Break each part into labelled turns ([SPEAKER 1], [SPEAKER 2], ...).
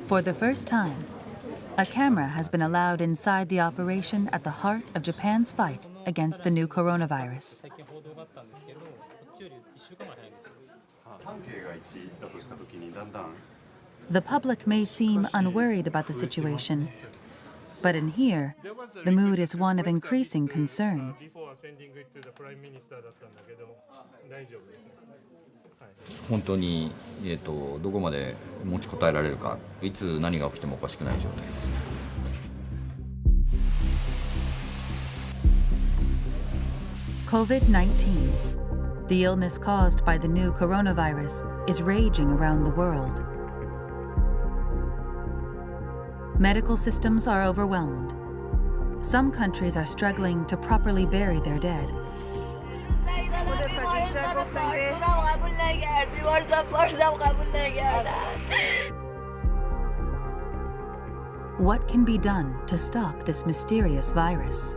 [SPEAKER 1] For the first time, a camera has been allowed inside the operation at the heart of Japan's fight against the new coronavirus. The public may seem unworried about the situation, but in here, the mood is one of increasing concern.
[SPEAKER 2] 本当にどこまで持ちこたえられるか、いつ何が起きてもおかしくない状態です。
[SPEAKER 1] COVID-19, the illness caused by the new coronavirus, is raging around the world. Medical systems are overwhelmed. Some countries are struggling to properly bury their dead. What can be done to stop this mysterious virus?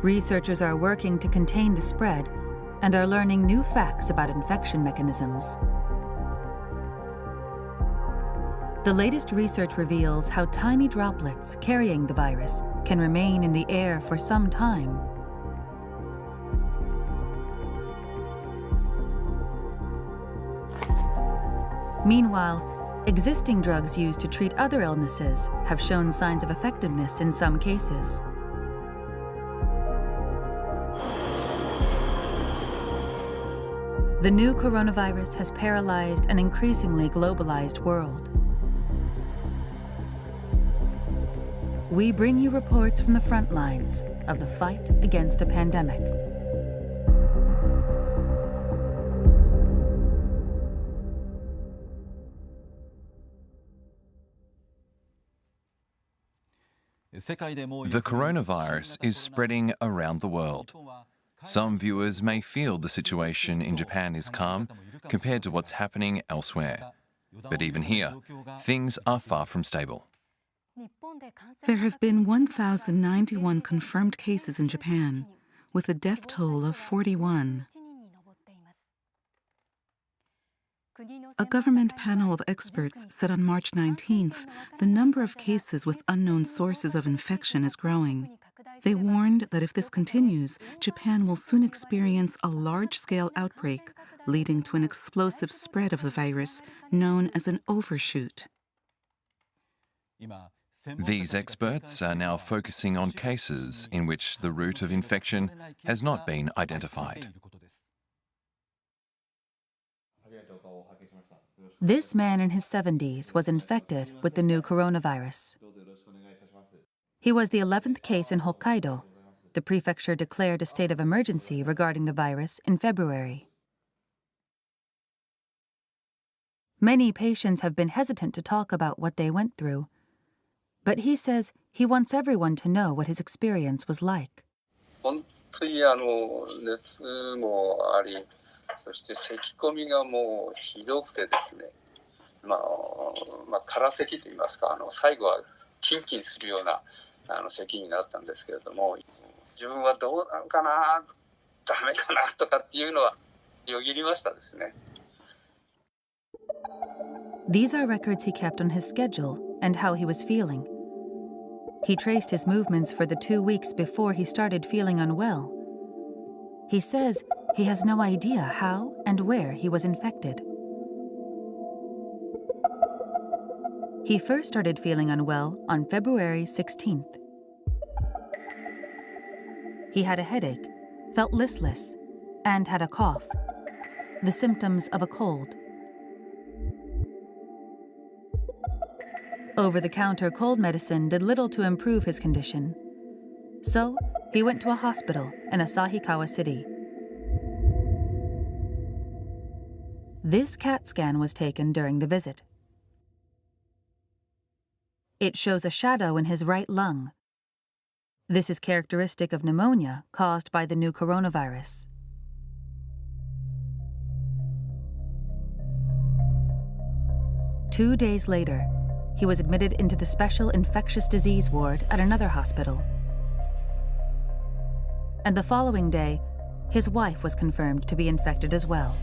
[SPEAKER 1] Researchers are working to contain the spread and are learning new facts about infection mechanisms. The latest research reveals how tiny droplets carrying the virus can remain in the air for some time. Meanwhile, existing drugs used to treat other illnesses have shown signs of effectiveness in some cases. The new coronavirus has paralyzed an increasingly globalized world. We bring you reports from the front lines of the fight against a pandemic.
[SPEAKER 3] The coronavirus is spreading around the world. Some viewers may feel the situation in Japan is calm compared to what's happening elsewhere. But even here, things are far from stable.
[SPEAKER 4] There have been 1,091 confirmed cases in Japan, with a death toll of 41. A government panel of experts said on March 19th the number of cases with unknown sources of infection is growing. They warned that if this continues, Japan will soon experience a large-scale outbreak, leading to an explosive spread of the virus known as an overshoot.
[SPEAKER 3] These experts are now focusing on cases in which the route of infection has not been identified.
[SPEAKER 1] This man in his 70s was infected with the new coronavirus. He was the 11th case in Hokkaido. The prefecture declared a state of emergency regarding the virus in February. Many patients have been hesitant to talk about what they went through, but he says he wants everyone to know what his experience was like.
[SPEAKER 5] 本当に熱もあり、そして咳込みがもうひどくてですね、空咳と言いますか、最後はキンキンするような咳になったんですけれども、自分はどうなのかな、ダメかなとかっていうのはよぎりましたですね。
[SPEAKER 1] These are records he kept on his schedule and how he was feeling. He traced his movements for the 2 weeks before he started feeling unwell. He says he has no idea how and where he was infected. He first started feeling unwell on February 16th. He had a headache, felt listless, and had a cough, the symptoms of a cold. Over-the-counter cold medicine did little to improve his condition. So, he went to a hospital in Asahikawa City. This CAT scan was taken during the visit. It shows a shadow in his right lung. This is characteristic of pneumonia caused by the new coronavirus. Two days later, he was admitted into the special infectious disease ward at another hospital. and the following day, his wife was confirmed to be infected as well.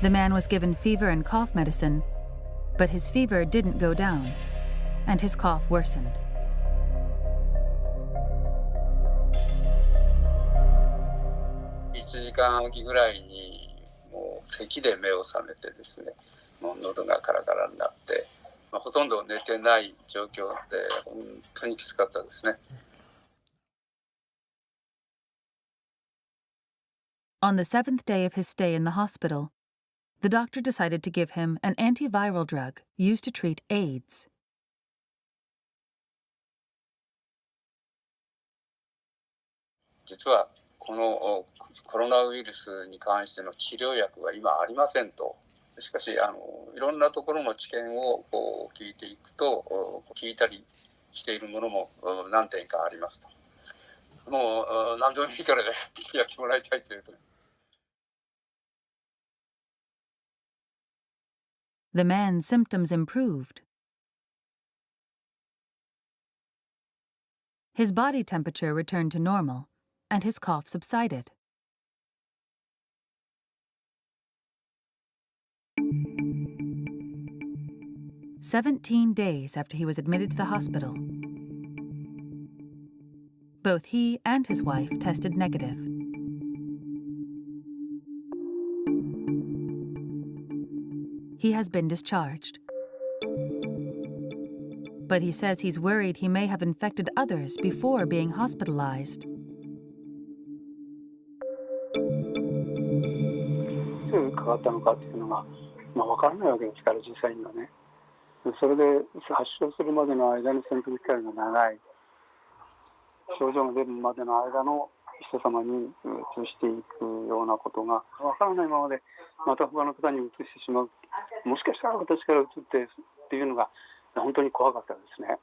[SPEAKER 1] The man was given fever and cough medicine, but his fever didn't go down, and his cough worsened.1
[SPEAKER 5] 時間おきぐらいにもう咳で目を覚めてですね、もう喉がカラカラになって、ほとんど寝てない状況で本当にきつかったですね。
[SPEAKER 1] On the 7th day of his stay in the hospital, the doctor decided to give him an antiviral drug used to treat AIDS.
[SPEAKER 5] "実はこのコロナウイルスに関しての治療薬は今ありませんと。しかしいろんなところの知見を聞いていくと、聞いたりしているものも何点かありますと。もう何でもいいからねやってもらいたいというと。
[SPEAKER 1] The man's symptoms improved. His body temperature returned to normal, and his cough subsided. "17 days after he was admitted to the hospital, both he and his wife tested negative. He has been discharged. But he says he's worried he may have infected others before being hospitalized.
[SPEAKER 6] いつかかったのかっていうのが、分からないわけですから、実際にはね。それで発症するまでの間に潜伏期間が長い、症状が出るまでの間の人様に移していくようなことが分からないままで、また他の方に移してしまう、もしかしたら私から移ってっていうのが本当に怖かったですね。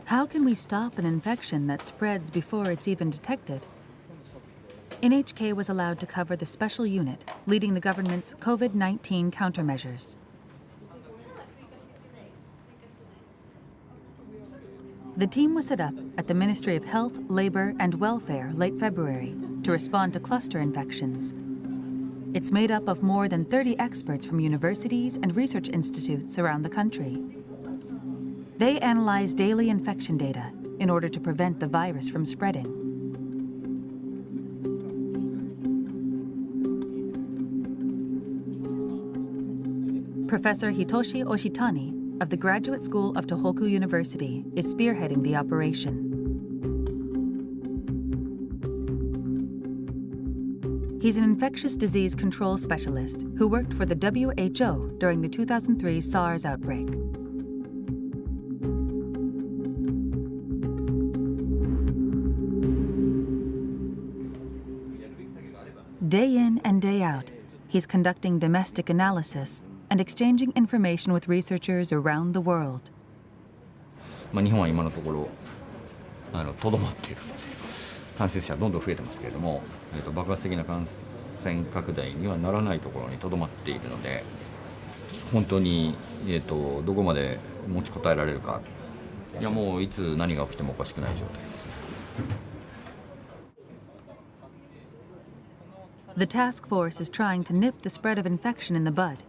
[SPEAKER 1] How can we stop an infection that spreads before it's even detected? NHK was allowed to cover the special unit leading the government's COVID-19 countermeasures. The team was set up at the Ministry of Health, Labor and Welfare late February to respond to cluster infections. It's made up of more than 30 experts from universities and research institutes around the country. They analyze daily infection data in order to prevent the virus from spreading. Professor Hitoshi Oshitani of the Graduate School of Tohoku University is spearheading the operation. He's an infectious disease control specialist who worked for the WHO during the 2003 SARS outbreak. Day in and day out, he's conducting domestic analysis and exchanging information with researchers around the world.
[SPEAKER 2] 日本は今のところとどまっている感染者どんどん増えてますけれども、爆発的な感染拡大にはならないところにとどまっているので、本当に、どこまで持ちこたえられるか、いやもういつ何が起きてもおかしくない状態です。
[SPEAKER 1] The task force is trying to nip the spread of infection in the bud.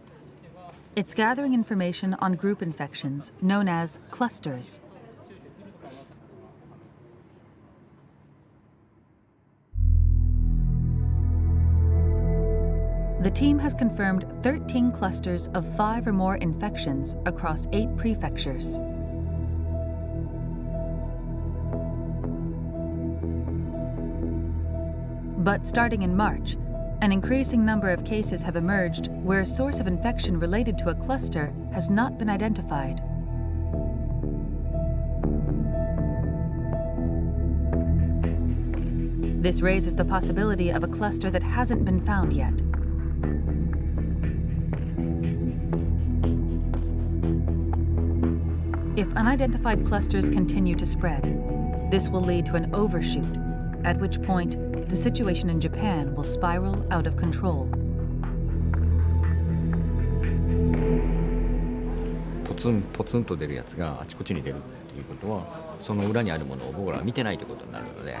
[SPEAKER 1] It's gathering information on group infections known as clusters. The team has confirmed 13 clusters of 5 or more infections across 8 prefectures. But starting in March, an increasing number of cases have emerged where a source of infection related to a cluster has not been identified. This raises the possibility of a cluster that hasn't been found yet. If unidentified clusters continue to spread, this will lead to an overshoot, at which point the situation in Japan will spiral out of control.
[SPEAKER 2] ツンポツンと出るやつがあちこちに出るっていうことはその裏にあるものを僕らは見てないということになるので、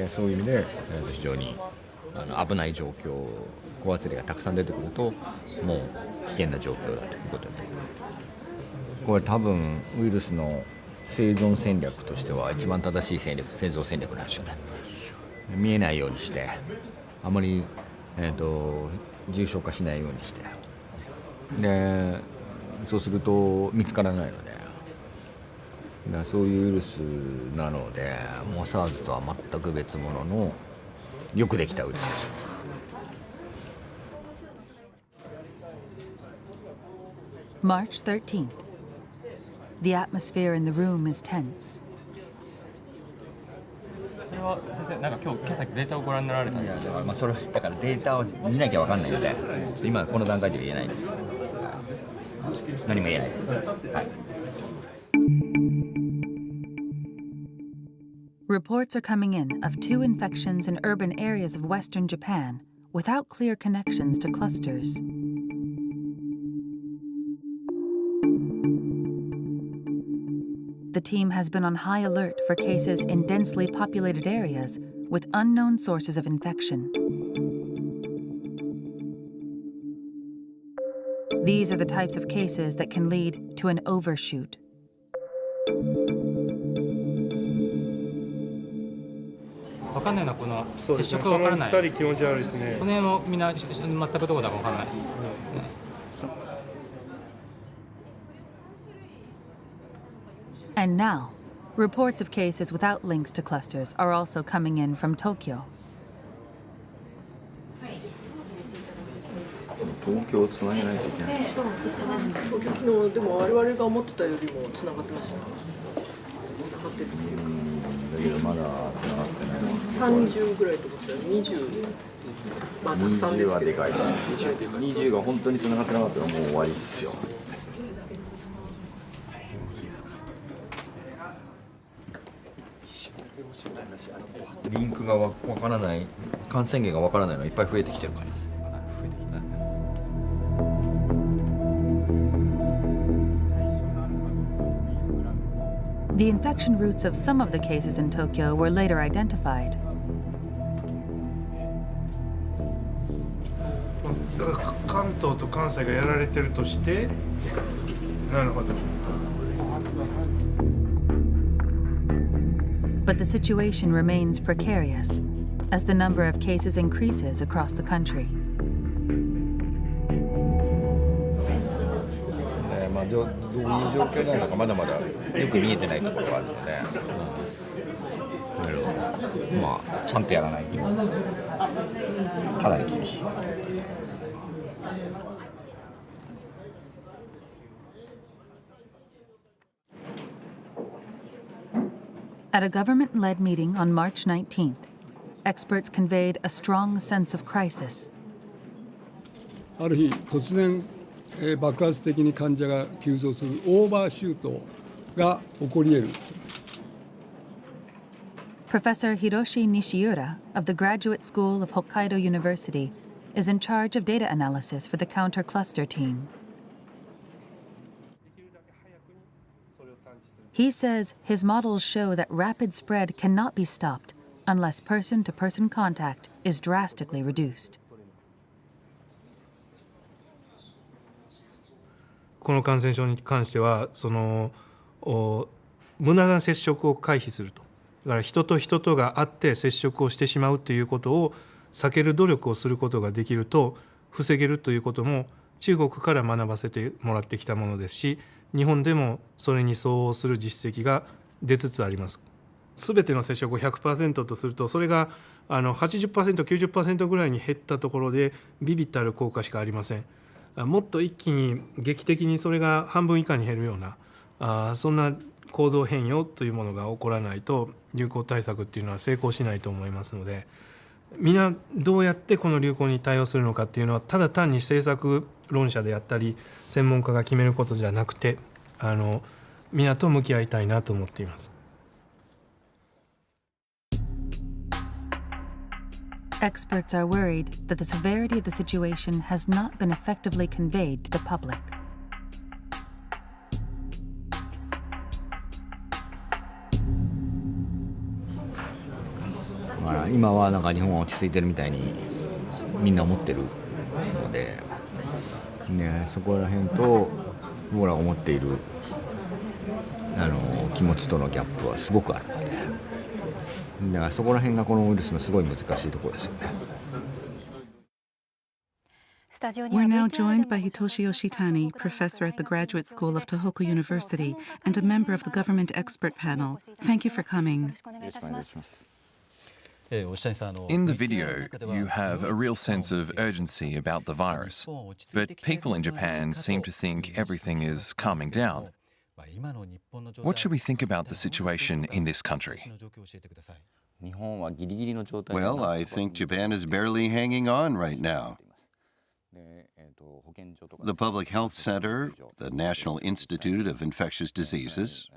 [SPEAKER 2] そういう意味で、非常に危ない状況、高圧力がたくさん出てくるともう危険な状況だということで、これ多分ウイルスの生存戦略としては一番正しい生存戦略なんですよね。見えないようにしてあまり、重症化しないようにして、でそうすると見つからないので、だからそういうウイルスなのでもう SARS とは全く別物のよくできたウイルスです。
[SPEAKER 1] March 13th. The atmosphere in the room is tense.
[SPEAKER 7] それは先生、なんか今朝データをご覧になられたんですか？
[SPEAKER 2] それだからデータを見なきゃ分かんないので、ちょっと今この段階では言えないです。何も言えないです。はい。
[SPEAKER 1] Reports are coming in of 2 infections in urban areas of Western Japan without clear connections to clusters. The team has been on high alert for cases in densely populated areas with unknown sources of infection. These are the types of cases that can lead to an overshoot.
[SPEAKER 7] 分かんないのはこの接触が分からない。
[SPEAKER 8] その2人気持ち悪いですね。
[SPEAKER 7] この辺もみんな全くどこだか分からないですね。
[SPEAKER 1] And now, reports of cases without links to clusters are also coming in from Tokyo.
[SPEAKER 2] 東京をつなげないといけない。
[SPEAKER 9] 昨日でも我々が思ってたよりもつながってました。つながってるっていうか。
[SPEAKER 2] だけどまだつながってない。
[SPEAKER 9] 30ぐらいと思ってたら20。まあたくさんですけど。20はでかい。
[SPEAKER 2] 20が本当につながってなかったらもう終わりですよ。リンクがわからない、感染源がわからないのがいっぱい増えてきてるからです。
[SPEAKER 1] The infection routes of some of the cases in Tokyo were later identified.
[SPEAKER 8] だから関東と関西がやられてるとして、なるほど。
[SPEAKER 1] But the situation remains precarious as the number of cases increases across the country.
[SPEAKER 2] どういう状況なのかまだまだよく見えてないところがあるので、まあちゃんとやらないとかなり厳しい。
[SPEAKER 1] At a government-led meeting on March 19th, experts conveyed a strong sense of crisis.
[SPEAKER 10] ある日突然爆発的に患者が急増するオーバーシュートが起こり得る。
[SPEAKER 1] Professor Hiroshi Nishiura of the Graduate School of Hokkaido University is in charge of data analysis for the counter-cluster team. He says his models show that rapid spread cannot be stopped unless person-to-person contact is drastically reduced.
[SPEAKER 8] この感染症に関しては無駄な接触を回避すると。だから人と人とが会って接触をしてしまうということを避ける努力をすることができると防げるということも中国から学ばせてもらってきたものですし、日本でもそれに相応する実績が出つつあります。すべての接触を 100% とするとそれが80%、90% ぐらいに減ったところで微々たる効果しかありません。もっと一気に劇的にそれが半分以下に減るようなそんな行動変容というものが起こらないと流行対策っていうのは成功しないと思いますので、みんなどうやってこの流行に対応するのかっていうのはただ単に政策論者であったり専門家が決めることじゃなくてみんなと向き合いたいなと思っています。
[SPEAKER 1] Experts are worried that the severity of the situation has not been effectively conveyed to the public.
[SPEAKER 2] から今はなんか日本は落ち着いてるみたいにみんな思ってるので、ね、そこら辺と僕らが思っている気持ちとのギャップはすごくあるので、だからそこら辺がこのウイルスのすごい難しいところですよね。
[SPEAKER 4] We're now joined by Hitoshi Yoshitani, professor at the Graduate School of Tohoku University and a member of the government expert panel. Thank you for coming.
[SPEAKER 3] In the video, you have a real sense of urgency about the virus, but people in Japan seem to think everything is calming down. What should we think about the situation in this country?
[SPEAKER 11] Well, I think Japan is barely hanging on right now. The Public Health Center, the National Institute of Infectious Diseases,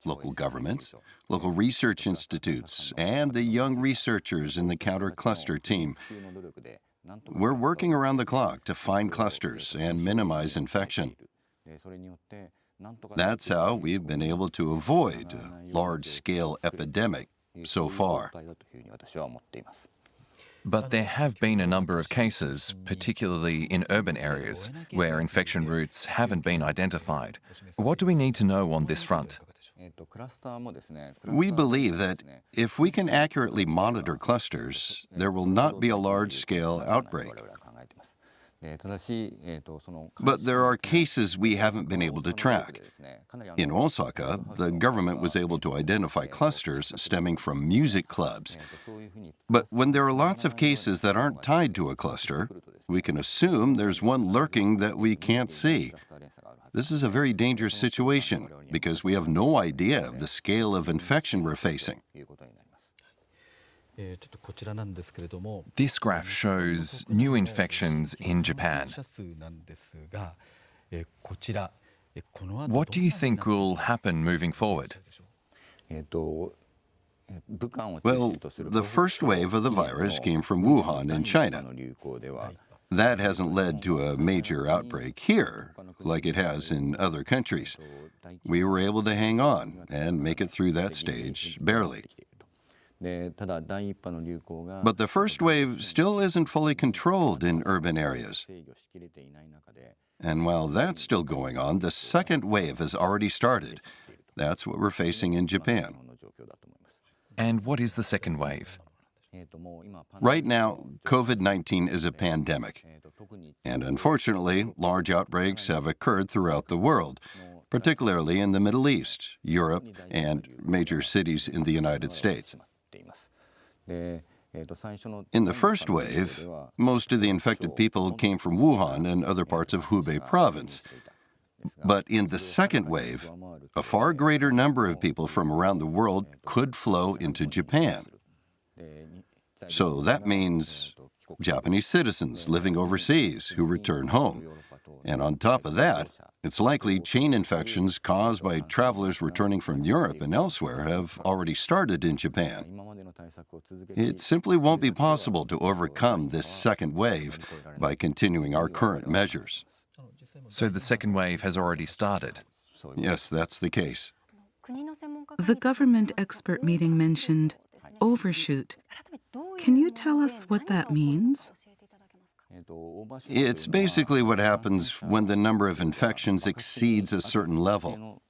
[SPEAKER 11] local governments, local research institutes, and the young researchers in the counter-cluster team. We're working around the clock to find clusters and minimize infection. That's how we've been able to avoid a large-scale epidemic so far.
[SPEAKER 3] But there have been a number of cases, particularly in urban areas, where infection routes haven't been identified. What do we need to know on this front?
[SPEAKER 11] We believe that if we can accurately monitor clusters, there will not be a large-scale outbreak. But there are cases we haven't been able to track. In Osaka, the government was able to identify clusters stemming from music clubs. But when there are lots of cases that aren't tied to a cluster, we can assume there's one lurking that we can't see. This is a very dangerous situation because we have no idea of the scale of infection we're facing.
[SPEAKER 3] This graph shows new infections in Japan. What do you think will happen moving forward?
[SPEAKER 11] Well, the first wave of the virus came from Wuhan in China. That hasn't led to a major outbreak here, like it has in other countries. We were able to hang on and make it through that stage barely. But the first wave still isn't fully controlled in urban areas. And while that's still going on, the second wave has already started. That's what we're facing in Japan.
[SPEAKER 3] And what is the second wave?
[SPEAKER 11] Right now, COVID-19 is a pandemic. And unfortunately, large outbreaks have occurred throughout the world, particularly in the Middle East, Europe, and major cities in the United States. In the first wave, most of the infected people came from Wuhan and other parts of Hubei province. But in the second wave, a far greater number of people from around the world could flow into Japan. So that means Japanese citizens living overseas who return home. And on top of that, it's likely chain infections caused by travelers returning from Europe and elsewhere have already started in Japan. It simply won't be possible to overcome this second wave by continuing our current measures.
[SPEAKER 3] So the second wave has already started?
[SPEAKER 11] Yes, that's the case.
[SPEAKER 4] The government expert meeting mentioned overshoot. Can you tell us what that means?
[SPEAKER 11] It's basically what happens when the number of infections exceeds a certain level.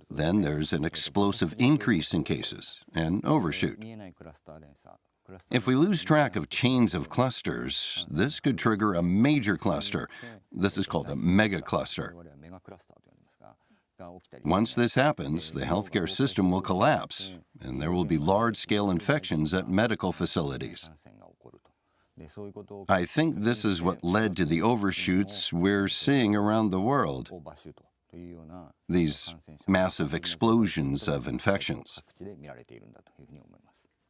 [SPEAKER 11] Then there's an explosive increase in cases, an overshoot. If we lose track of chains of clusters, this could trigger a major cluster. This is called a megacluster. Once this happens, the healthcare system will collapse, and there will be large-scale infections at medical facilities. I think this is what led to the overshoots we're seeing around the world. These massive explosions of infections.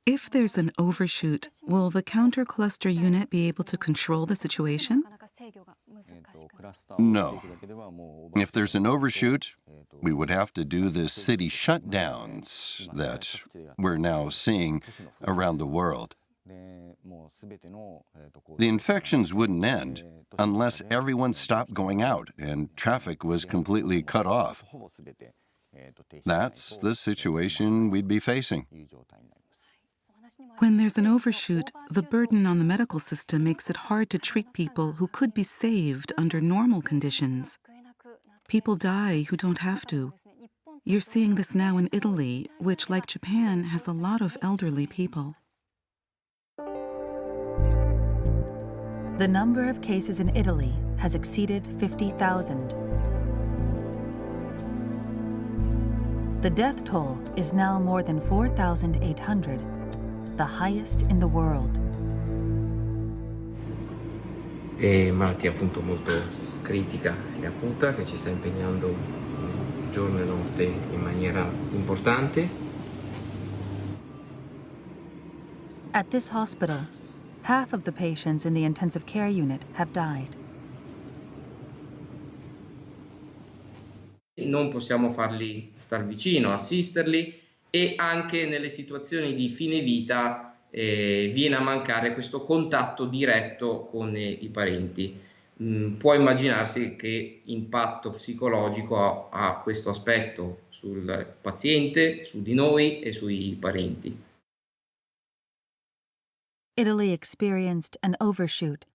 [SPEAKER 4] If there's an overshoot, will the counter-cluster unit be able to control the situation?
[SPEAKER 11] No. If there's an overshoot, we would have to do the city shutdowns that we're now seeing around the world. The infections wouldn't end unless everyone stopped going out and traffic was completely cut off. That's the situation we'd be facing.
[SPEAKER 4] When there's an overshoot, the burden on the medical system makes it hard to treat people who could be saved under normal conditions. People die who don't have to. You're seeing this now in Italy, which, like Japan, has a lot of elderly people.
[SPEAKER 1] The number of cases in Italy has exceeded 50,000. The death toll is now more than 4,800, the highest in the world.
[SPEAKER 7] È malattia appunto molto critica e acuta che ci sta impegnando giorno e notte in maniera importante.
[SPEAKER 1] At this hospital, half of the patients in the intensive care unit have died.
[SPEAKER 7] Non possiamo farli star vicino, assisterli, e anche nelle situazioni di fine vita viene a mancare questo contatto diretto con i parenti. Può immaginarsi che impatto psicologico ha questo aspetto sul paziente, su di noi e sui parenti.
[SPEAKER 1] Italy experienced an overshoot,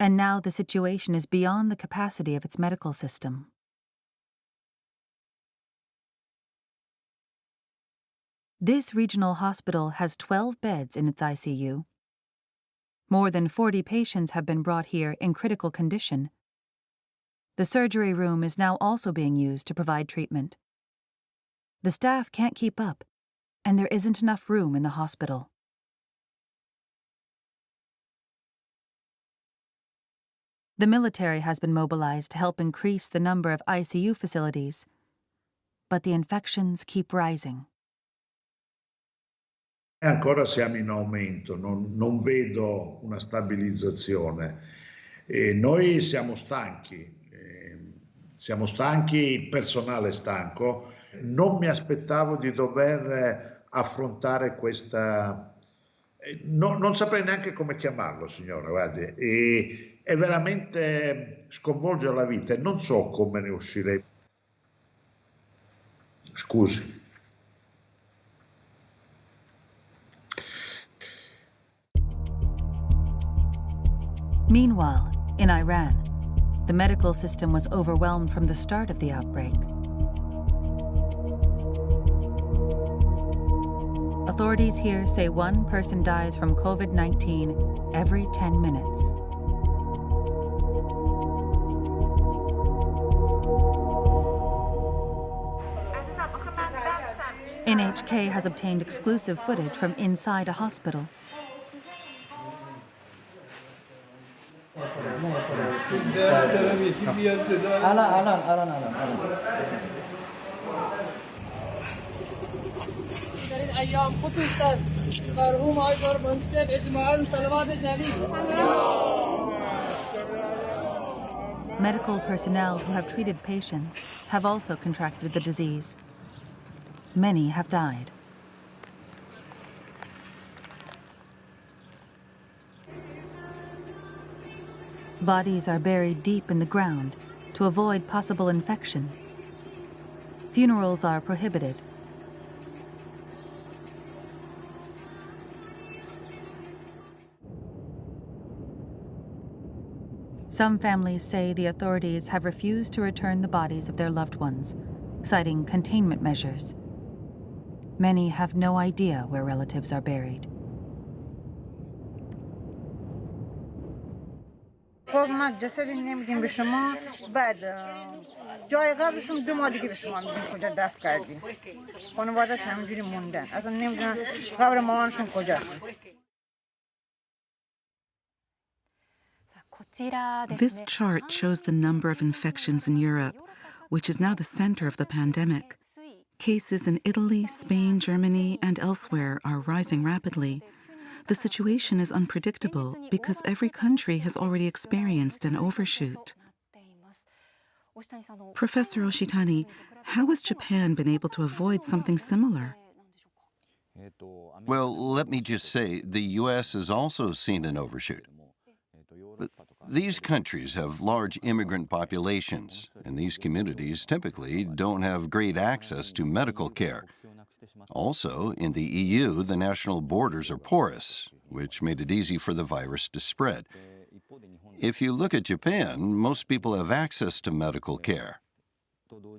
[SPEAKER 1] and now the situation is beyond the capacity of its medical system. This regional hospital has 12 beds in its ICU. More than 40 patients have been brought here in critical condition. The surgery room is now also being used to provide treatment. The staff can't keep up, and there isn't enough room in the hospital. The military has been mobilized to help increase the number of ICU facilities, but the infections keep rising.
[SPEAKER 12] Ancora siamo in aumento, non vedo una stabilizzazione. Noi siamo stanchi, il personale è stanco. Non mi aspettavo di dover affrontare questa... non saprei neanche come chiamarlo, signora, guardi. È veramente sconvolge la vita e non so come ne uscirei. Scusi.
[SPEAKER 1] Meanwhile, in Iran, the medical system was overwhelmed from the start of the outbreak. Authorities here say one person dies from COVID-19 every 10 minutes. NHK has obtained exclusive footage from inside a hospital. Medical personnel who have treated patients have also contracted the disease. Many have died. Bodies are buried deep in the ground to avoid possible infection. Funerals are prohibited. Some families say the authorities have refused to return the bodies of their loved ones, citing containment measures. Many have no idea where relatives are buried.
[SPEAKER 13] خب ما جسدی نمیدیم به شما بعد جای قبرشون 2 ماه دیگه به شما میگیم کجا دفن کردیم خانواده‌اش همینجوری موندن اصلا نمیدونن قبر مامانشون کجاست.
[SPEAKER 4] This chart shows the number of infections in Europe, which is now the center of the pandemic. Cases in Italy, Spain, Germany, and elsewhere are rising rapidly. The situation is unpredictable because every country has already experienced an overshoot. Professor Oshitani, how has Japan been able to avoid something similar?
[SPEAKER 11] Well, let me just say the U.S. has also seen an overshoot. But these countries have large immigrant populations, and these communities typically don't have great access to medical care. Also, in the EU, the national borders are porous, which made it easy for the virus to spread. If you look at Japan, most people have access to medical care.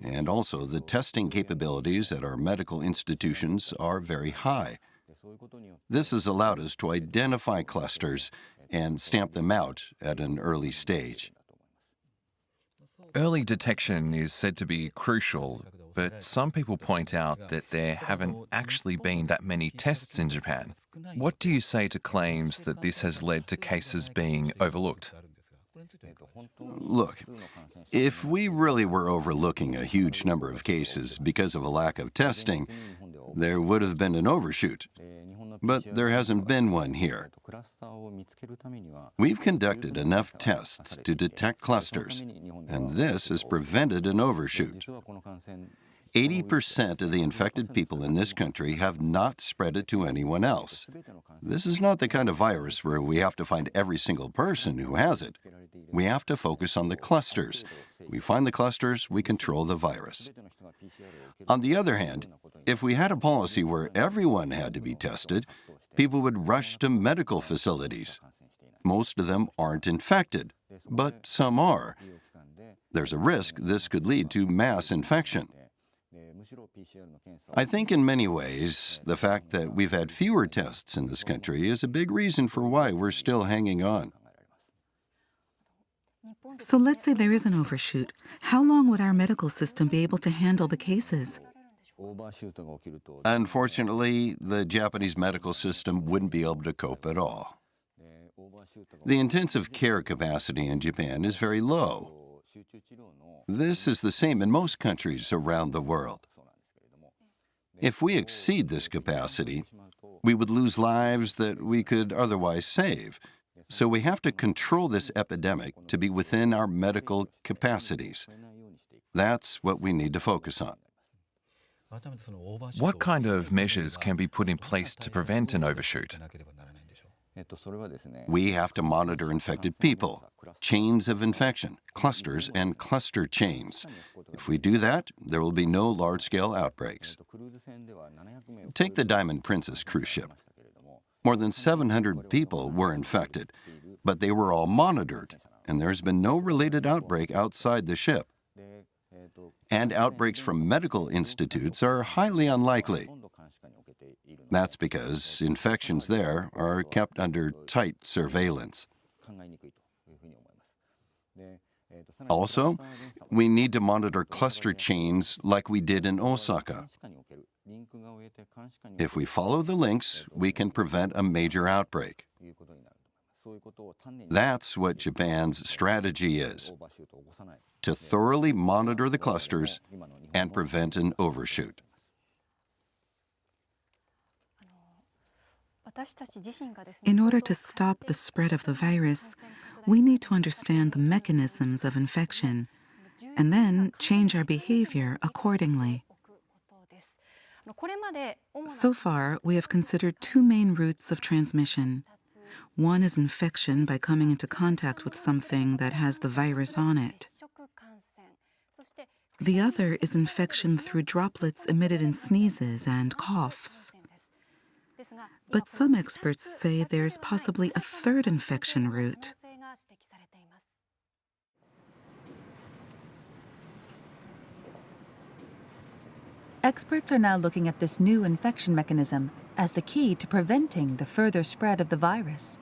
[SPEAKER 11] And also, the testing capabilities at our medical institutions are very high. This has allowed us to identify clusters and stamp them out at an early stage.
[SPEAKER 3] Early detection is said to be crucial, but some people point out that there haven't actually been that many tests in Japan. What do you say to claims that this has led to cases being overlooked?
[SPEAKER 11] Look, if we really were overlooking a huge number of cases because of a lack of testing, there would have been an overshoot. But there hasn't been one here. We've conducted enough tests to detect clusters, and this has prevented an overshoot. 80% of the infected people in this country have not spread it to anyone else. This is not the kind of virus where we have to find every single person who has it. We have to focus on the clusters. We find the clusters, we control the virus. On the other hand, if we had a policy where everyone had to be tested, people would rush to medical facilities. Most of them aren't infected, but some are. There's a risk this could lead to mass infection. I think in many ways, the fact that we've had fewer tests in this country is a big reason for why we're still hanging on.
[SPEAKER 4] So let's say there is an overshoot. How long would our medical system be able to handle the cases?
[SPEAKER 11] Unfortunately, the Japanese medical system wouldn't be able to cope at all. The intensive care capacity in Japan is very low. This is the same in most countries around the world. If we exceed this capacity, we would lose lives that we could otherwise save. So we have to control this epidemic to be within our medical capacities. That's what we need to focus on.
[SPEAKER 3] What kind of measures can be put in place to prevent an overshoot?
[SPEAKER 11] We have to monitor infected people, chains of infection, clusters, and cluster chains. If we do that, there will be no large-scale outbreaks. Take the Diamond Princess cruise ship. More than 700 people were infected, but they were all monitored, and there's been no related outbreak outside the ship. And outbreaks from medical institutes are highly unlikely. That's because infections there are kept under tight surveillance. Also, we need to monitor cluster chains like we did in Osaka. If we follow the links, we can prevent a major outbreak. That's what Japan's strategy is, to thoroughly monitor the clusters and prevent an overshoot.
[SPEAKER 4] In order to stop the spread of the virus, we need to understand the mechanisms of infection and then change our behavior accordingly. So far, we have considered two main routes of transmission. One is infection by coming into contact with something that has the virus on it. The other is infection through droplets emitted in sneezes and coughs. But some experts say there's possibly a third infection route.
[SPEAKER 1] Experts are now looking at this new infection mechanism as the key to preventing the further spread of the virus.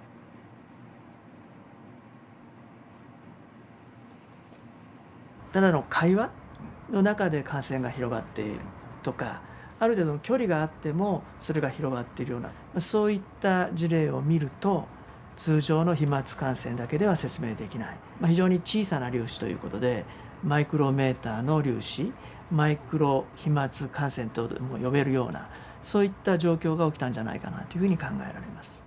[SPEAKER 14] ただの会話の中で感染が広がっているとか、ある程度の距離があってもそれが広がっているような、そういった事例を見ると、通常の飛沫感染だけでは説明できない、非常に小さな粒子ということで、マイクロメーターの粒子、マイクロ飛沫感染とも呼べるような、そういった状況が起きたんじゃないかなというふうに考えられます。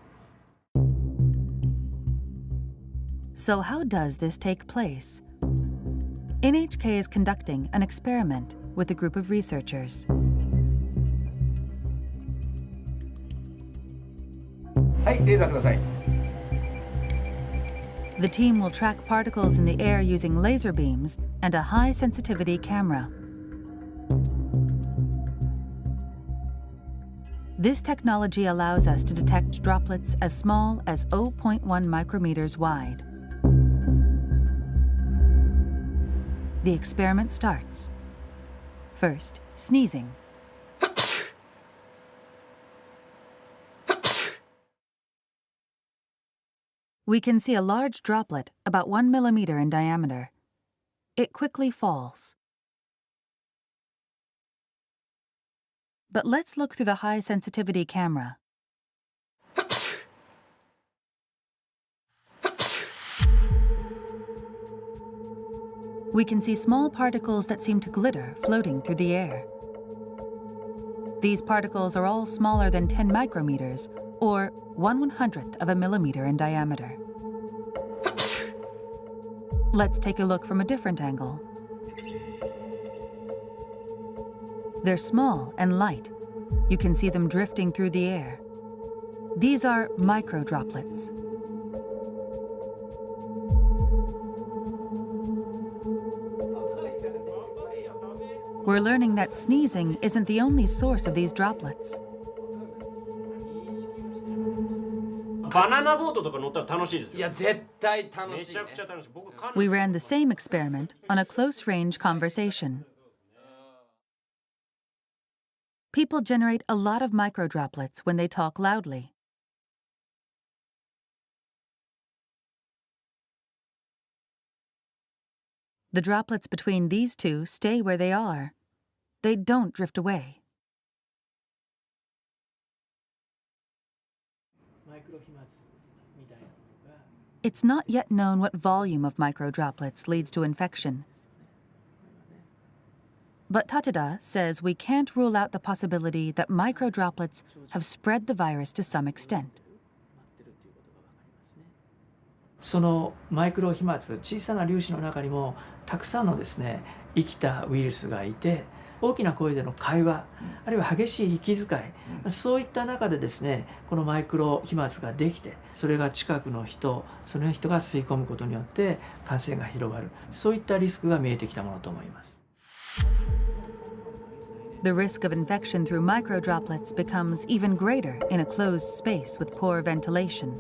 [SPEAKER 1] So how does this take place? NHK is conducting an experiment with a group of researchers.
[SPEAKER 15] はい、レーザーください。
[SPEAKER 1] The team will track particles in the air using laser beams and a high-sensitivity camera. This technology allows us to detect droplets as small as 0.1 micrometers wide. The experiment starts. First, sneezing. We can see a large droplet about 1 millimeter in diameter. It quickly falls. But let's look through the high-sensitivity camera. We can see small particles that seem to glitter floating through the air. These particles are all smaller than 10 micrometers, or 1/100th of a millimeter in diameter. Let's take a look from a different angle. They're small and light. You can see them drifting through the air. These are microdroplets. We're learning that sneezing isn't the only source of these droplets. We ran the same experiment on a close-range conversation. People generate a lot of microdroplets when they talk loudly. The droplets between these two stay where they are. They don't drift away. It's not yet known what volume of microdroplets leads to infection. But Tateda says we can't rule out the possibility that microdroplets have spread the virus to some extent.
[SPEAKER 14] そのマイクロ飛沫、小さな粒子の中にもたくさんのですね、生きたウイルスがいて、大きな声での会話、あるいは激しい息遣い、そういった中でですね、このマイクロ飛沫ができて、それが近くの人、その人が吸い込むことによって感染が広がる、そういったリスクが見えてきたものと思います。
[SPEAKER 1] The risk of infection through microdroplets becomes even greater in a closed space with poor ventilation.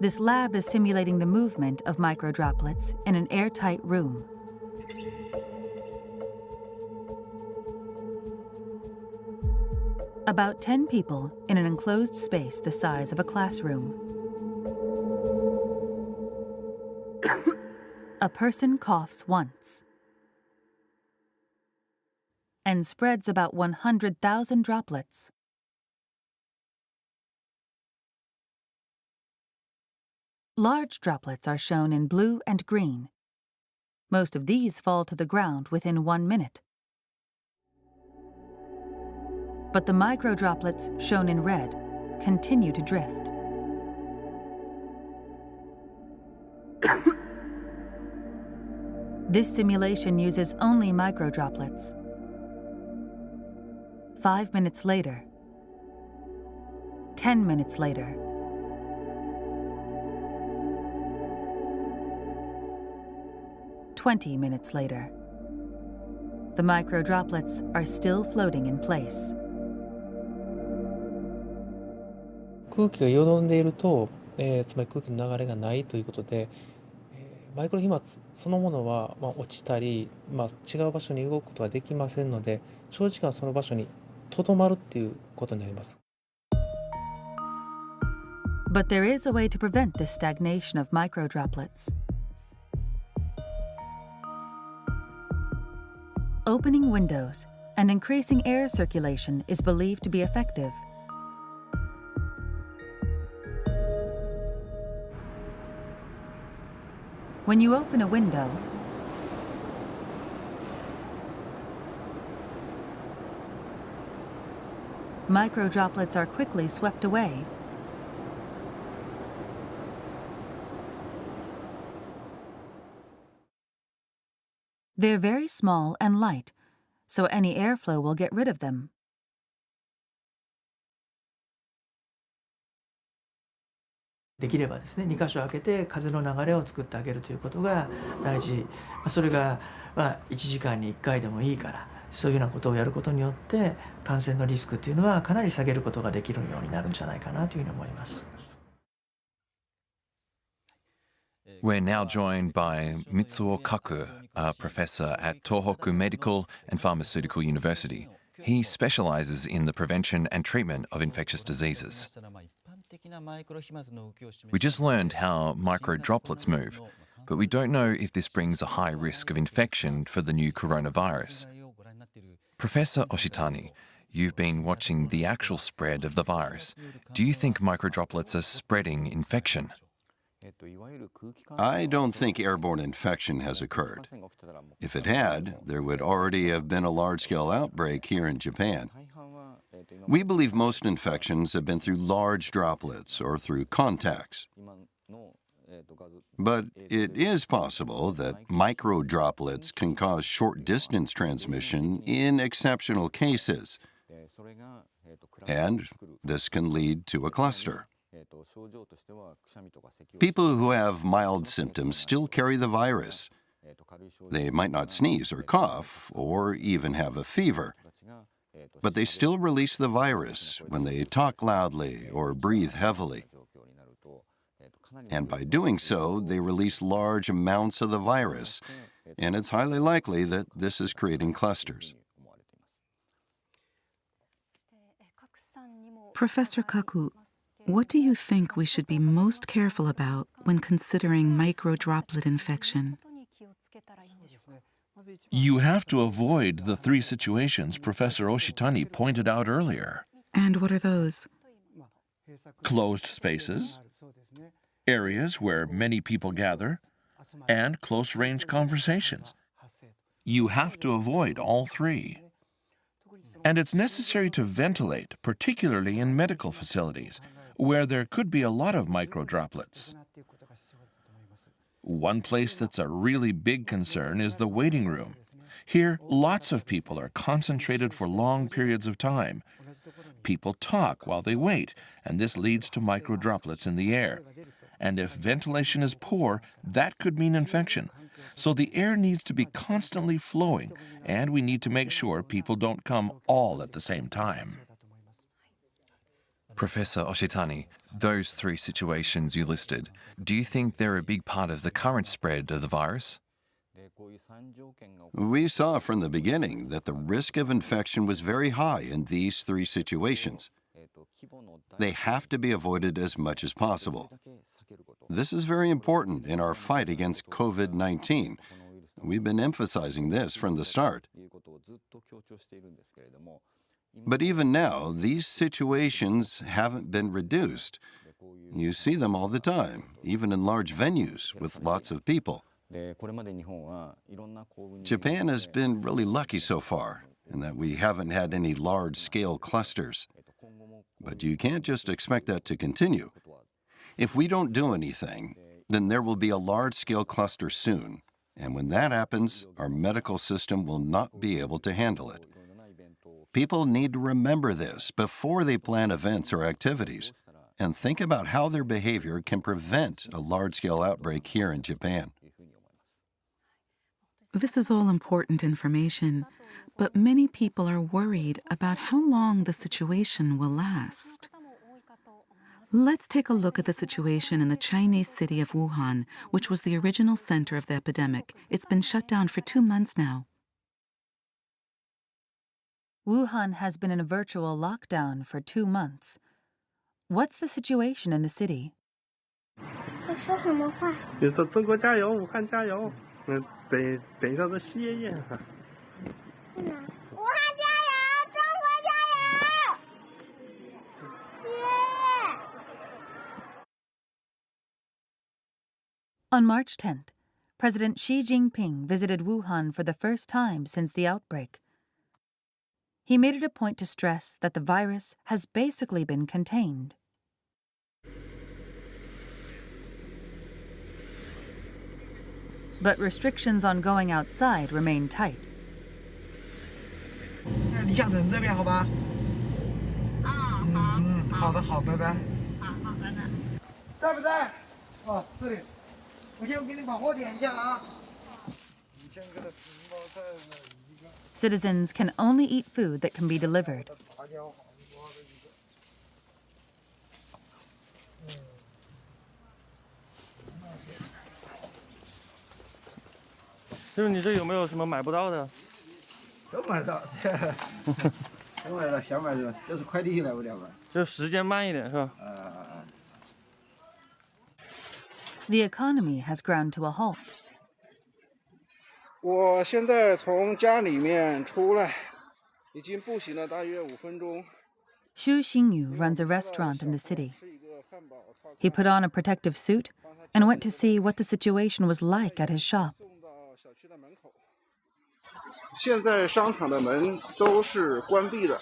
[SPEAKER 1] This lab is simulating the movement of microdroplets in an airtight room. About 10 people in an enclosed space the size of a classroom. A person coughs once and spreads about 100,000 droplets. Large droplets are shown in blue and green. Most of these fall to the ground within 1 minute. But the microdroplets, shown in red, continue to drift. This simulation uses only microdroplets. 5 minutes later, 10 minutes later, 20 minutes later, the microdroplets are still floating in place.
[SPEAKER 16] 空気がよどんでいると、つまり空気の流れがないということで、マイクロ飛沫そのものは、落ちたり、違う場所に動くことができませんので、長時間その場所にとどまるっていうことになります。
[SPEAKER 1] But there is a way to prevent this stagnation of microdroplets. Opening windows and increasing air circulation is believed to be effective. When you open a window, microdroplets are quickly swept away. They're very small and light, so any airflow will get rid of them.
[SPEAKER 14] できればですね、2箇所開けて風の流れを作ってあげるということが大事。それが1時間に1回でもいいから、そういうようなことをやることによって感染のリスクというのはかなり下げることができるようになるんじゃないかなというふうに思います。
[SPEAKER 3] We're now joined by Mitsuo Kaku, a professor at Tohoku Medical and Pharmaceutical University. He specializes in the prevention and treatment of infectious diseases. We just learned how microdroplets move, but we don't know if this brings a high risk of infection for the new coronavirus. Professor Oshitani, you've been watching the actual spread of the virus. Do you think microdroplets are spreading infection?
[SPEAKER 11] I don't think airborne infection has occurred. If it had, there would already have been a large-scale outbreak here in Japan. We believe most infections have been through large droplets or through contacts. But it is possible that microdroplets can cause short-distance transmission in exceptional cases, and this can lead to a cluster. People who have mild symptoms still carry the virus. They might not sneeze or cough or even have a fever, but they still release the virus when they talk loudly or breathe heavily. And by doing so, they release large amounts of the virus, and it's highly likely that this is creating clusters.
[SPEAKER 4] Professor Kaku, what do you think we should be most careful about when considering microdroplet infection?
[SPEAKER 17] You have to avoid the 3 situations Professor Oshitani pointed out earlier.
[SPEAKER 4] And what are those?
[SPEAKER 17] Closed spaces, areas where many people gather, and close-range conversations. You have to avoid all 3. And it's necessary to ventilate, particularly in medical facilities, where there could be a lot of microdroplets. One place that's a really big concern is the waiting room. Here, lots of people are concentrated for long periods of time. People talk while they wait, and this leads to microdroplets in the air. And if ventilation is poor, that could mean infection. So the air needs to be constantly flowing, and we need to make sure people don't come all at the same time.
[SPEAKER 3] Professor Oshitani, those 3 situations you listed, do you think they're a big part of the current spread of the virus?
[SPEAKER 11] We saw from the beginning that the risk of infection was very high in these 3 situations. They have to be avoided as much as possible. This is very important in our fight against COVID-19. We've been emphasizing this from the start. But even now, these situations haven't been reduced. You see them all the time, even in large venues with lots of people. Japan has been really lucky so far in that we haven't had any large-scale clusters. But you can't just expect that to continue. If we don't do anything, then there will be a large-scale cluster soon. And when that happens, our medical system will not be able to handle it. People need to remember this before they plan events or activities and think about how their behavior can prevent a large-scale outbreak here in Japan.
[SPEAKER 4] This is all important information, but many people are worried about how long the situation will last. Let's take a look at the situation in the Chinese city of Wuhan, which was the original center of the epidemic. It's been shut down for 2 months now.
[SPEAKER 1] Wuhan has been in a virtual lockdown for 2 months. What's the situation in the city?
[SPEAKER 18] 说什么话？你说中国加油，武汉加油。等一下再歇一下。武汉加油，中国加油！
[SPEAKER 1] On March 10th, President Xi Jinping visited Wuhan for the first time since the outbreak. He made it a point to stress that the virus has basically been contained. But restrictions on going outside remain tight.
[SPEAKER 19] 你下层这边好吧？好的，拜拜。
[SPEAKER 18] 好，拜拜。
[SPEAKER 19] 在不在？哦，这里，我先给你把货点一下啊。
[SPEAKER 1] Citizens can only eat food that can be delivered.
[SPEAKER 18] 就是你这有没有什么买不到的？
[SPEAKER 19] 都买得到，都买得到，想买的，就是快递来不了嘛。
[SPEAKER 18] 就时间慢一点是吧
[SPEAKER 1] The economy has ground to a halt.
[SPEAKER 20] 我现在从家里面出来，已经步行了大约5分钟。
[SPEAKER 1] Xu Xingyu runs a restaurant in the city. He put on a protective suit and went to see what the situation was like at his shop.
[SPEAKER 20] 现在商场的门都是关闭的。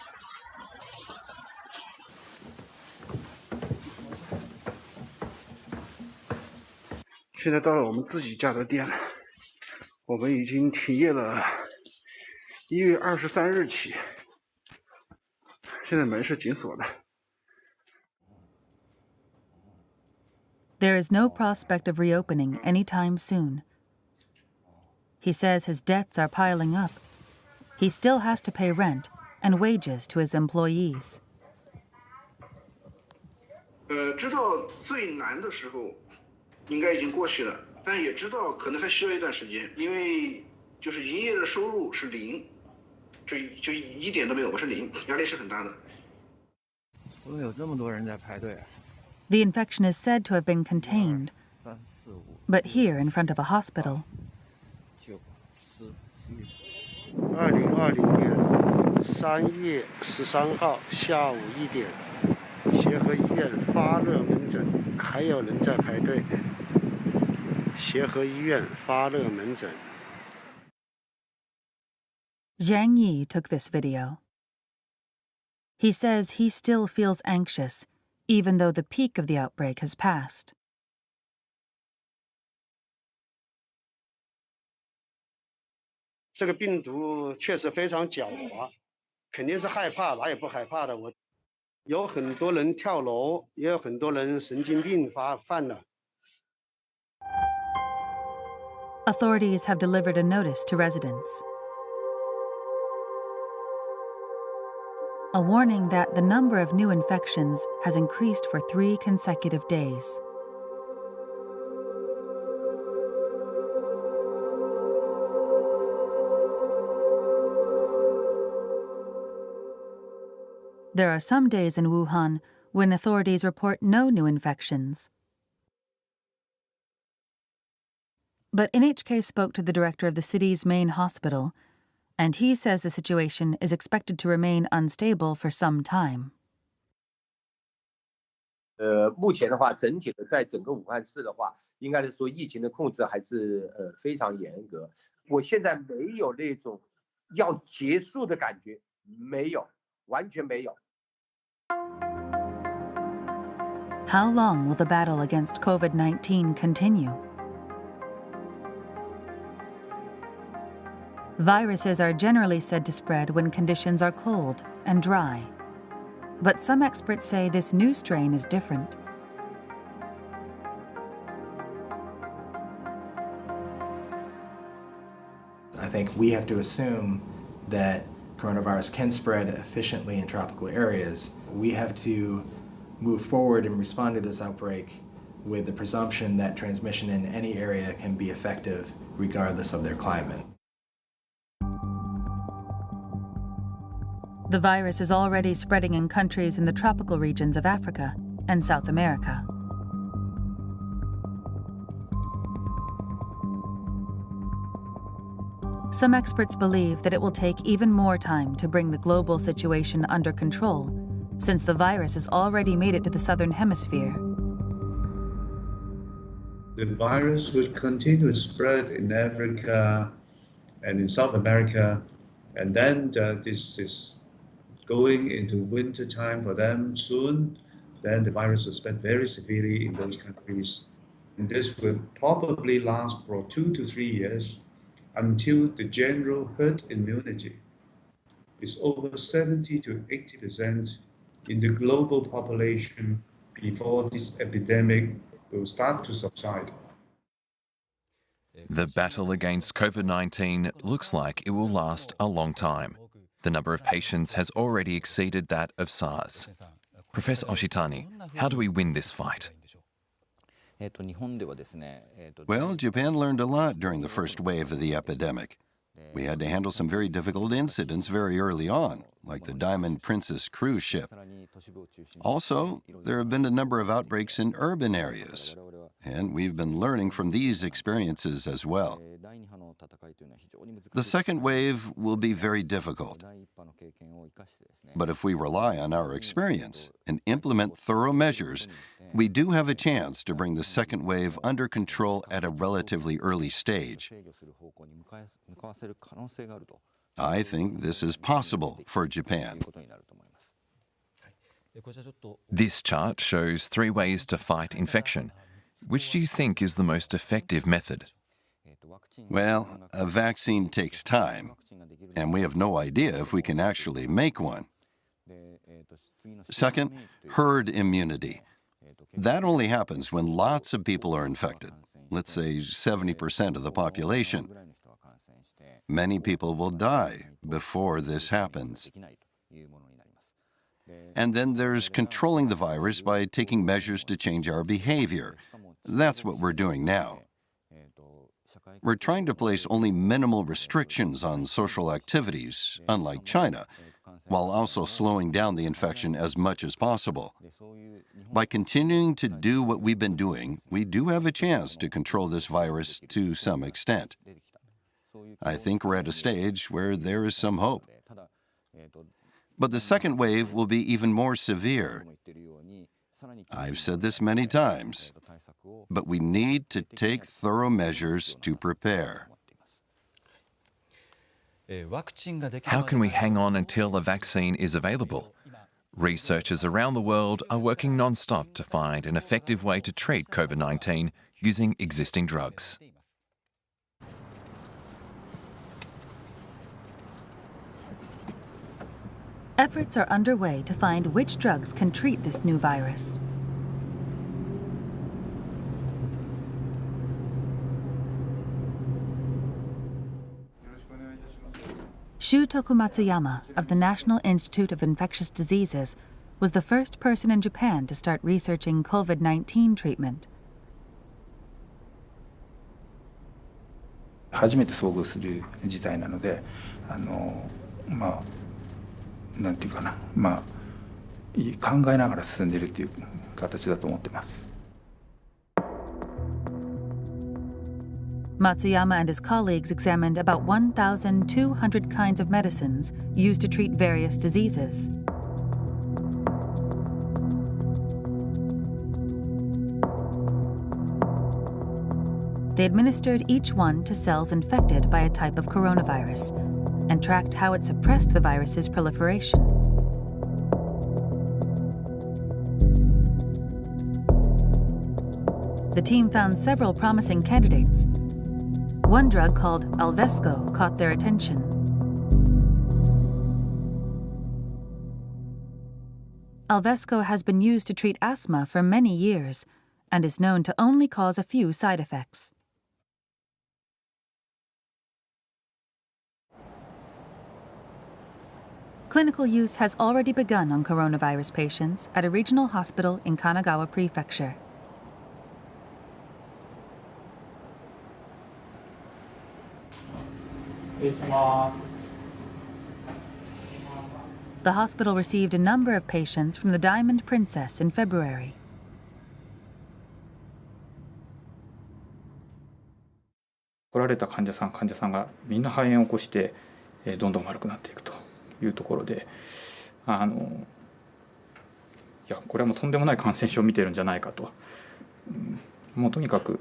[SPEAKER 20] 现在到了我们自己家的店了，我们已经停业了1月23日起，现在门是紧锁的。
[SPEAKER 1] There is no prospect of reopening anytime soon. He says his debts are piling up. He still has to pay rent and wages to his employees.
[SPEAKER 20] 知道最难的时候应该已经过去了，但也知道可能还需要一段时间，因为就是营业的收入是0，就一点都没有，我是0，压力是很大的。
[SPEAKER 18] 怎么有这么多人在排队啊？
[SPEAKER 1] The infection is said to have been contained, but here in front of a hospital.
[SPEAKER 21] 2020年3月13号下午1点，协和医院发热门诊还有人在排队。协和医院发热门诊。
[SPEAKER 1] Zhang Yi took this video. He says he still feels anxious, even though the peak of the outbreak has passed.
[SPEAKER 21] 这个病毒确实非常狡猾，肯定是害怕，哪有不害怕的？有很多人跳楼，也有很多人神经病犯了。
[SPEAKER 1] Authorities have delivered a notice to residents. A warning that the number of new infections has increased for 3 consecutive days. There are some days in Wuhan when authorities report no new infections. But NHK spoke to the director of the city's main hospital, and he says the situation is expected to remain unstable for some time.
[SPEAKER 22] 目前的话，整体的在整个武汉市的话，应该是说疫情的控制还是非常严格。我现在没有那种要结束的感觉，没有，完全没有。
[SPEAKER 1] How long will the battle against COVID-19 continue? Viruses are generally said to spread when conditions are cold and dry. But some experts say this new strain is different.
[SPEAKER 23] I think we have to assume that coronavirus can spread efficiently in tropical areas. We have to move forward and respond to this outbreak with the presumption that transmission in any area can be effective regardless of their climate.
[SPEAKER 1] The virus is already spreading in countries in the tropical regions of Africa and South America. Some experts believe that it will take even more time to bring the global situation under control, since the virus has already made it to the southern hemisphere.
[SPEAKER 24] The virus will continue to spread in Africa and in South America, and then this is going into winter time for them soon. Then the virus will spread very severely in those countries. And this will probably last for 2 to 3 years until the general herd immunity is over 70 to 80% in the global population before this epidemic will start to subside.
[SPEAKER 3] The battle against COVID-19 looks like it will last a long time. The number of patients has already exceeded that of SARS. Professor Oshitani, how do we win this fight?
[SPEAKER 11] Well, Japan learned a lot during the first wave of the epidemic. We had to handle some very difficult incidents very early on, like the Diamond Princess cruise ship. Also, there have been a number of outbreaks in urban areas, and we've been learning from these experiences as well. The second wave will be very difficult. But if we rely on our experience and implement thorough measures, we do have a chance to bring the second wave under control at a relatively early stage. I think this is possible for Japan.
[SPEAKER 3] This chart shows 3 ways to fight infection. Which do you think is the most effective method?
[SPEAKER 11] Well, a vaccine takes time, and we have no idea if we can actually make one. Second, herd immunity. That only happens when lots of people are infected, let's say 70% of the population. Many people will die before this happens. And then there's controlling the virus by taking measures to change our behavior. That's what we're doing now. We're trying to place only minimal restrictions on social activities, unlike China, while also slowing down the infection as much as possible. By continuing to do what we've been doing, we do have a chance to control this virus to some extent. I think we're at a stage where there is some hope. But the second wave will be even more severe. I've said this many times, but we need to take thorough measures to prepare.
[SPEAKER 3] How can we hang on until a vaccine is available? Researchers around the world are working non-stop to find an effective way to treat COVID-19 using existing drugs.
[SPEAKER 1] Efforts are underway to find which drugs can treat this new virus. Shutoku Matsuyama of the National Institute of Infectious Diseases was the first person in Japan to start researching COVID-19 treatment.
[SPEAKER 5] 初めて遭遇する事態なので、なんていうかな、考えながら進んでいるという形だと思っています。
[SPEAKER 1] Matsuyama and his colleagues examined about 1,200 kinds of medicines used to treat various diseases. They administered each one to cells infected by a type of coronavirus and tracked how it suppressed the virus's proliferation. The team found several promising candidates. One drug called Alvesco caught their attention. Alvesco has been used to treat asthma for many years and is known to only cause a few side effects. Clinical use has already begun on coronavirus patients at a regional hospital in Kanagawa Prefecture. The hospital received a number of patients from the Diamond Princess in February.
[SPEAKER 5] 来られた患者さんがみんな肺炎を起こしてどんどん悪くなっていくというところで、いやこれはもうとんでもない感染症を見てるんじゃないかと、もうとにかく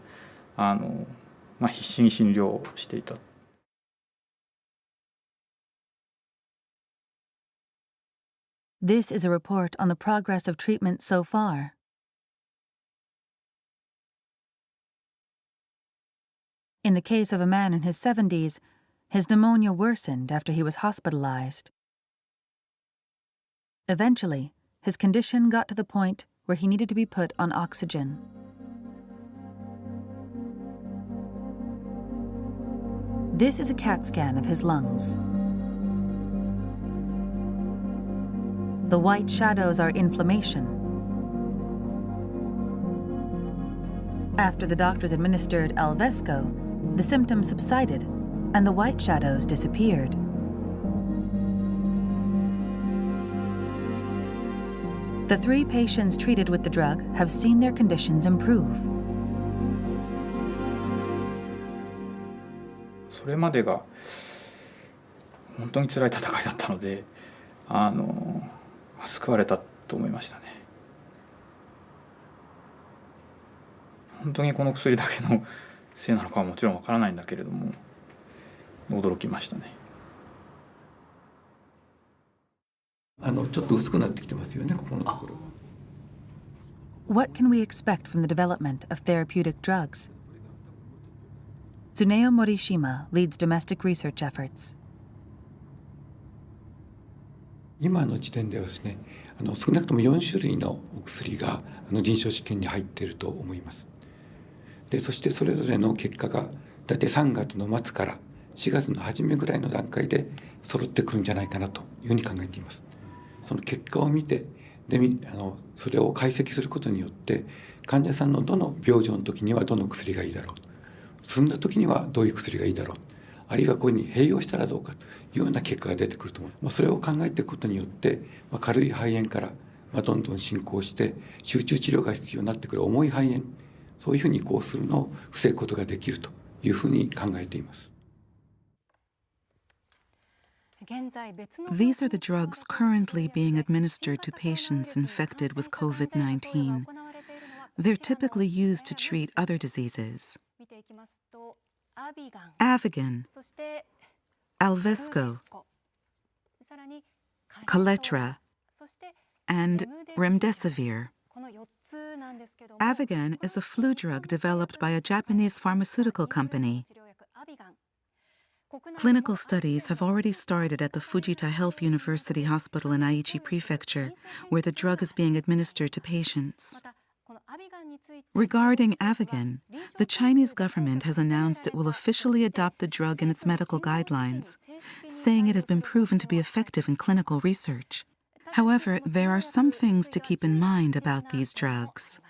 [SPEAKER 5] 必死に診療をしていた。
[SPEAKER 1] This is a report on the progress of treatment so far. In the case of a man in his 70s, his pneumonia worsened after he was hospitalized. Eventually, his condition got to the point where he needed to be put on oxygen. This is a CAT scan of his lungs. The white shadows are inflammation. After the doctors administered Alvesco, the symptoms subsided and the white shadows disappeared. The 3 patients treated with the drug have seen their conditions improve.
[SPEAKER 5] それまでが本当に辛い戦いだったので、救われたと思いましたね。本当にこの薬だけのせいなのかはもちろんわからないんだけれども、驚きましたね。
[SPEAKER 6] ちょっと薄くなってきてますよね、ここのところ。
[SPEAKER 1] What can we expect from the development of therapeutic drugs? Tsuneo Morishima leads domestic research efforts.
[SPEAKER 6] 今の時点ではですね、少なくとも4種類のお薬が臨床試験に入っていると思います。で、そしてそれぞれの結果が大体3月の末から4月の初めぐらいの段階で揃ってくるんじゃないかなというふうに考えています。その結果を見て、それを解析することによって患者さんのどの病状の時にはどの薬がいいだろう、進んだ時にはどういう薬がいいだろう、あるいはこれに併用したらどうかというような結果が出てくると思う。それを考えていくことによって、軽い肺炎からどんどん進行して集中治療が必要になってくる重い肺炎、そういうふうに移行するのを防ぐことができるというふうに考えています。
[SPEAKER 4] These are the drugs currently being administered to patients infected with COVID-19. They're typically used to treat other diseases. Avigan, Alvesco, Kaletra, and Remdesivir. Avigan is a flu drug developed by a Japanese pharmaceutical company. Clinical studies have already started at the Fujita Health University Hospital in Aichi Prefecture, where the drug is being administered to patients. Regarding Avigan, the Chinese government has announced it will officially adopt the drug in its medical guidelines, saying it has been proven to be effective in clinical research. However, there are some things to keep in mind about these drugs.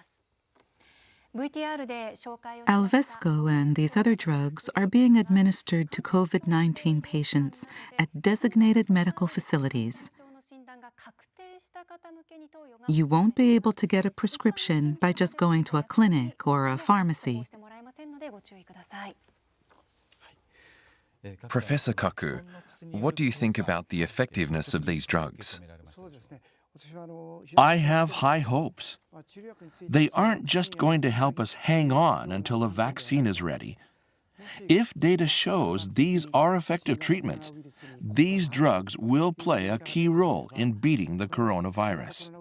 [SPEAKER 4] Alvesco and these other drugs are being administered to COVID-19 patients at designated medical facilities. You won't be able to get a prescription by just going to a clinic or a pharmacy.
[SPEAKER 3] Professor Kaku, what do you think about the effectiveness of these drugs?
[SPEAKER 17] I have high hopes. They aren't just going to help us hang on until a vaccine is ready. If data shows these are effective treatments, these drugs will play a key role in beating the coronavirus.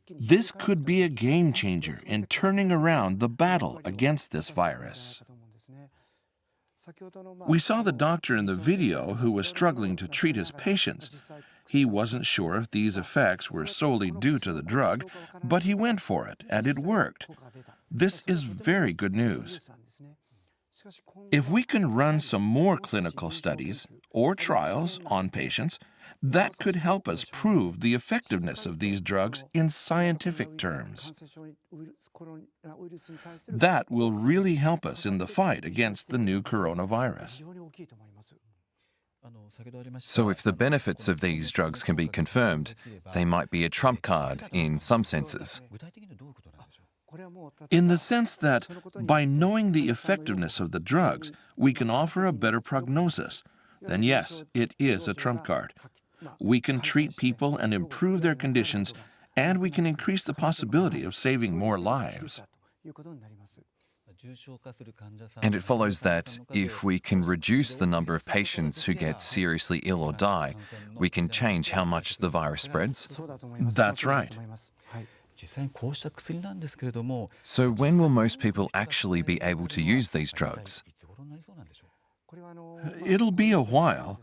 [SPEAKER 17] This could be a game changer in turning around the battle against this virus. We saw the doctor in the video who was struggling to treat his patients. He wasn't sure if these effects were solely due to the drug, but he went for it, and it worked. This is very good news. If we can run some more clinical studies or trials on patients, that could help us prove the effectiveness of these drugs in scientific terms. That will really help us in the fight against the new coronavirus.
[SPEAKER 3] So if the benefits of these drugs can be confirmed, they might be a trump card in some senses.
[SPEAKER 17] In the sense that by knowing the effectiveness of the drugs, we can offer a better prognosis, then yes, it is a trump card. We can treat people and improve their conditions, and we can increase the possibility of saving more lives.
[SPEAKER 3] And it follows that if we can reduce the number of patients who get seriously ill or die, we can change how much the virus spreads?
[SPEAKER 17] That's right.
[SPEAKER 3] So when will most people actually be able to use these drugs?
[SPEAKER 17] It'll be a while,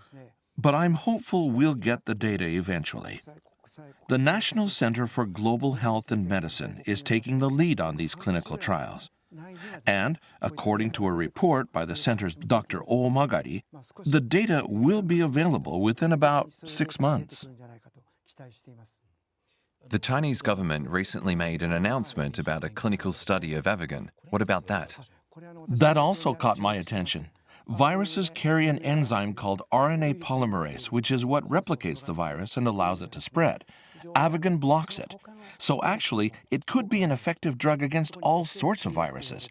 [SPEAKER 17] but I'm hopeful we'll get the data eventually. The National Center for Global Health and Medicine is taking the lead on these clinical trials. And, according to a report by the center's Dr. O Magari, the data will be available within about 6 months.
[SPEAKER 3] The Chinese government recently made an announcement about a clinical study of Avigan. What about that?
[SPEAKER 17] That also caught my attention. Viruses carry an enzyme called RNA polymerase, which is what replicates the virus and allows it to spread. Avigan blocks it. So actually, it could be an effective drug against all sorts of viruses.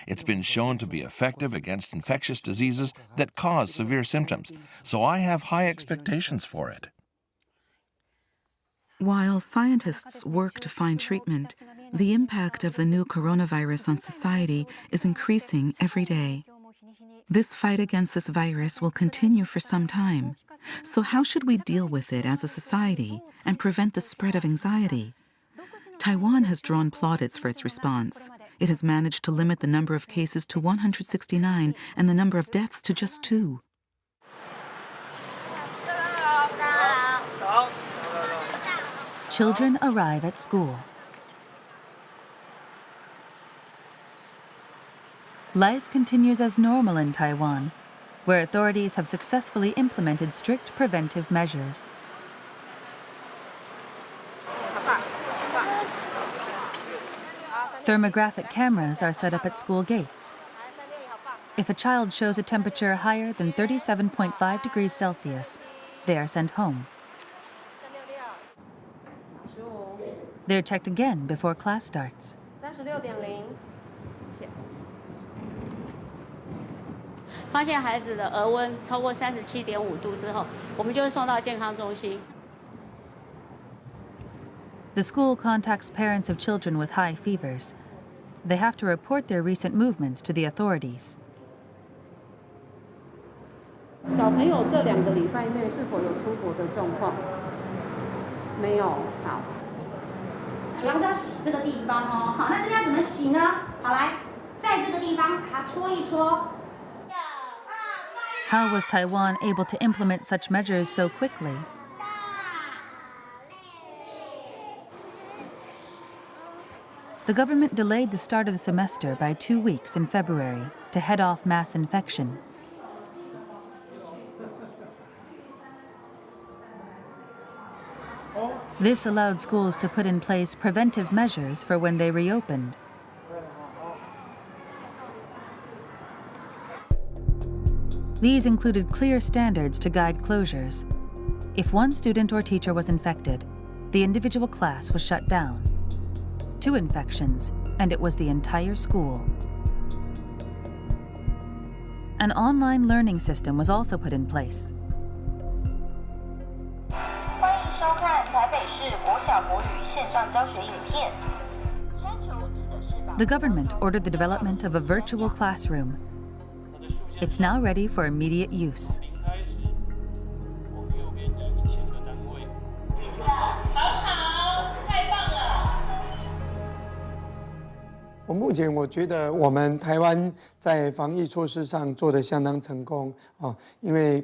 [SPEAKER 17] It's been shown to be effective against infectious diseases that cause severe symptoms. So I have high expectations for it.
[SPEAKER 4] While scientists work to find treatment, the impact of the new coronavirus on society is increasing every day. This fight against this virus will continue for some time. So how should we deal with it as a society and prevent the spread of anxiety? Taiwan has drawn plaudits for its response. It has managed to limit the number of cases to 169 and the number of deaths to just 2.
[SPEAKER 1] Children arrive at school. Life continues as normal in Taiwan, where authorities have successfully implemented strict preventive measures. Thermographic cameras are set up at school gates. If a child shows a temperature higher than 37.5 degrees Celsius, they are sent home. They're checked again before class starts.
[SPEAKER 2] 发现孩子的额温超过37.5度之后，我们就会送到健康中心。
[SPEAKER 1] The school contacts parents of children with high fevers. They have to report their recent movements to the authorities.
[SPEAKER 2] 小朋友这2个礼拜内是否有出国的状况？没有，好。主要是要洗这个地方哦。好，那这边要怎么洗呢？好，来，在这个地方把它搓一搓。
[SPEAKER 1] How was Taiwan able to implement such measures so quickly? The government delayed the start of the semester by 2 weeks in February to head off mass infection. This allowed schools to put in place preventive measures for when they reopened. These included clear standards to guide closures. If one student or teacher was infected, the individual class was shut down. 2 infections, and it was the entire school. An online learning system was also put in place. The government ordered the development of a virtual classroom. It's now ready for immediate use.
[SPEAKER 8] 目前我觉得我们台湾在防疫措施上做得相当成功啊，因为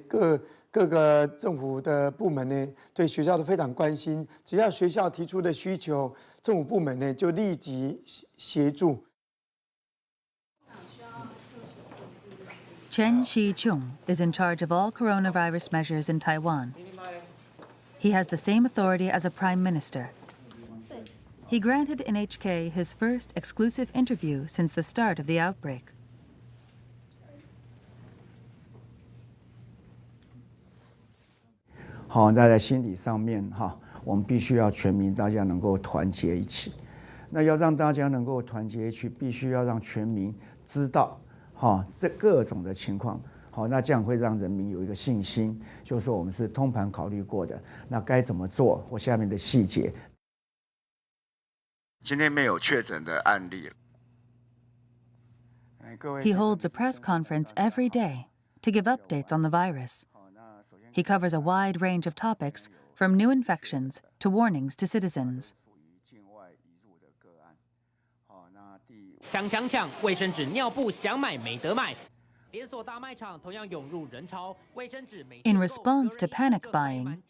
[SPEAKER 8] 各个政府的部门呢对学校都非常关心，只要学校提出的需求，政府部门呢就立即协助。
[SPEAKER 1] Chen Shih-chung is in charge of all coronavirus measures in Taiwan. He has the same authority as a prime minister. He granted NHK his first exclusive interview since the start of the outbreak.
[SPEAKER 9] 好，那在心理上面我们必须要全民大家能够团结一起。那要让大家能够团结一起，必须要让全民知道。 这各种的情况，那这样会让人民有一个信心，就是说我们是通盘考虑过的，那该怎么做或下面的细节。
[SPEAKER 10] 今天没有确诊的案例。
[SPEAKER 1] He holds a press conference every day to give updates on the virus. He covers a wide range of topics, from new infections to warnings to citizens.
[SPEAKER 25] 抢！卫生纸、尿布想买没得买。
[SPEAKER 1] In response to panic buying,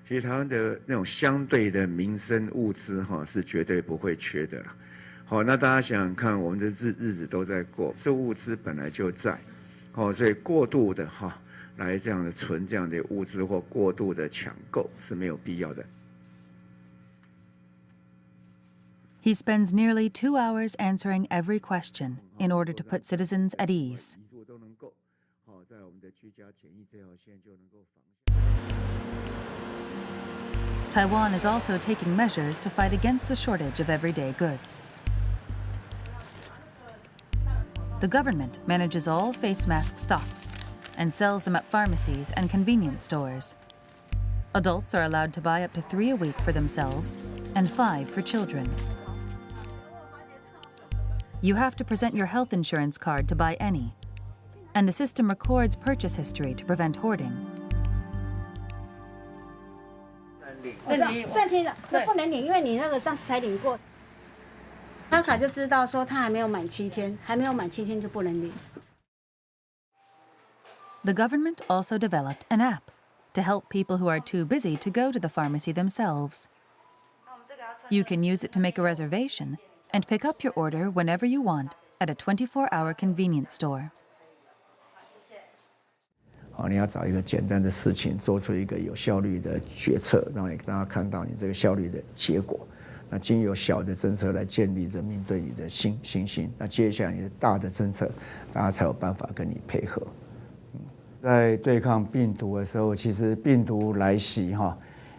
[SPEAKER 7] 其实台湾的那种相对的民生物资是绝对不会缺的啦。好，那大家想想看，我们的日子都在过，这物资本来就在，所以过度的来这样的存这样的物资或过度的抢购是没有必要的。
[SPEAKER 1] he spends nearly 2 hours answering every question in order to put citizens at ease. Taiwan is also taking measures to fight against the shortage of everyday goods. The government manages all face mask stocks and sells them at pharmacies and convenience stores. Adults are allowed to buy up to 3 a week for themselves and 5 for children. You have to present your health insurance card to buy any, and the system records purchase history to prevent hoarding.
[SPEAKER 2] 暂停的，那不能领，因为你那个上次才领过。刷卡就知道说他还没有满7天，还没有满7天就不能领。
[SPEAKER 1] The government also developed an app to help people who are too busy to go to the pharmacy themselves. You can use it to make a reservation and pick up your order whenever you want at a 24-hour convenience store.
[SPEAKER 9] 你要找一个简单的事情，做出一个有效率的决策，让大家看到你这个效率的结果。那经由小的政策来建立人民对你的信心。那接下来你的大的政策，大家才有办法跟你配合。在对抗病毒的时候，其实病毒来袭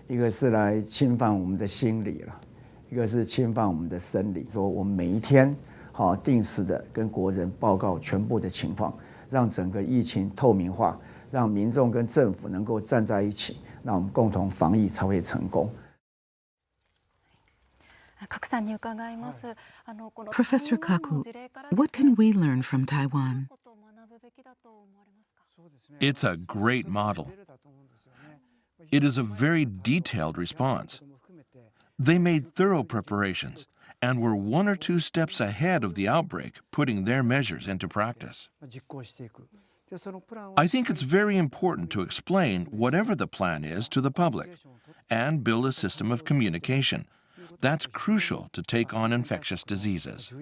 [SPEAKER 9] 一个是来侵犯我们的心理了，一个是侵犯我们的生理。说我们每一天定时的跟国人报告全部的情况，让整个疫情透明化，让民众跟政府能够站在一起，那我们共同防疫才会成功。
[SPEAKER 4] Professor Kaku, what can we learn from Taiwan?
[SPEAKER 17] It's a great model. It is a very detailed response. They made thorough preparations and were 1 or 2 steps ahead of the outbreak, putting their measures into practice. I think it's very important to explain whatever the plan is to the public and build a system of communication. That's crucial to take on infectious diseases.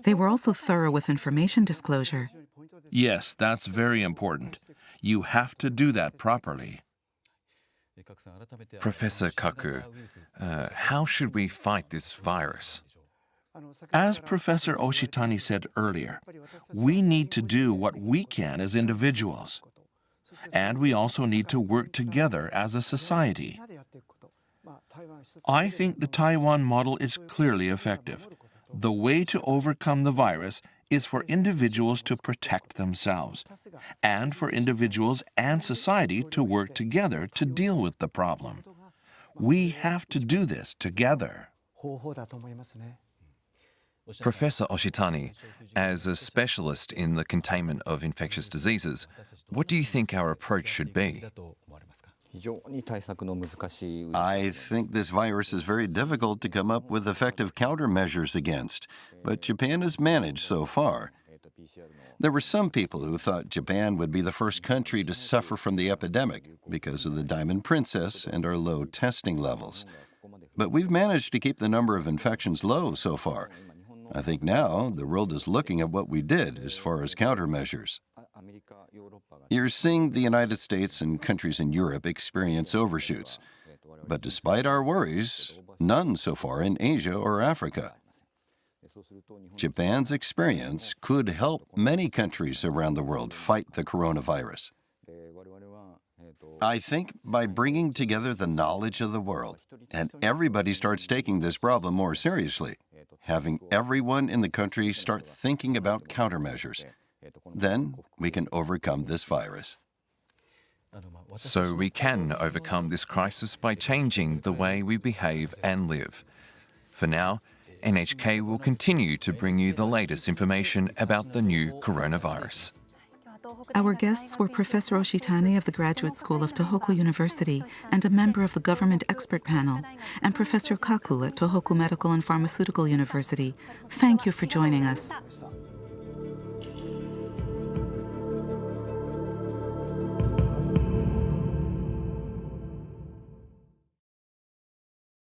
[SPEAKER 4] They were also thorough with information disclosure.
[SPEAKER 17] Yes, that's very important. You have to do that properly.
[SPEAKER 3] Professor Kaku, how should we fight this virus?
[SPEAKER 17] As Professor Oshitani said earlier, we need to do what we can as individuals. And we also need to work together as a society. I think the Taiwan model is clearly effective. The way to overcome the virus is for individuals to protect themselves, and for individuals and society to work together to deal with the problem. We have to do this together.
[SPEAKER 3] Professor Oshitani, as a specialist in the containment of infectious diseases, what do you think our approach should be?
[SPEAKER 11] I think this virus is very difficult to come up with effective countermeasures against, but Japan has managed so far. There were some people who thought Japan would be the first country to suffer from the epidemic because of the Diamond Princess and our low testing levels. But we've managed to keep the number of infections low so far. I think now the world is looking at what we did as far as countermeasures. You're seeing the United States and countries in Europe experience overshoots. But despite our worries, none so far in Asia or Africa. Japan's experience could help many countries around the world fight the coronavirus. I think by bringing together the knowledge of the world, and everybody starts taking this problem more seriously, having everyone in the country start thinking about countermeasures, then we can overcome this virus.
[SPEAKER 3] So we can overcome this crisis by changing the way we behave and live. For now, NHK will continue to bring you the latest information about the new coronavirus.
[SPEAKER 4] Our guests were Professor Oshitani of the Graduate School of Tohoku University and a member of the Government Expert Panel, and Professor Kaku at Tohoku Medical and Pharmaceutical University. Thank you for joining us.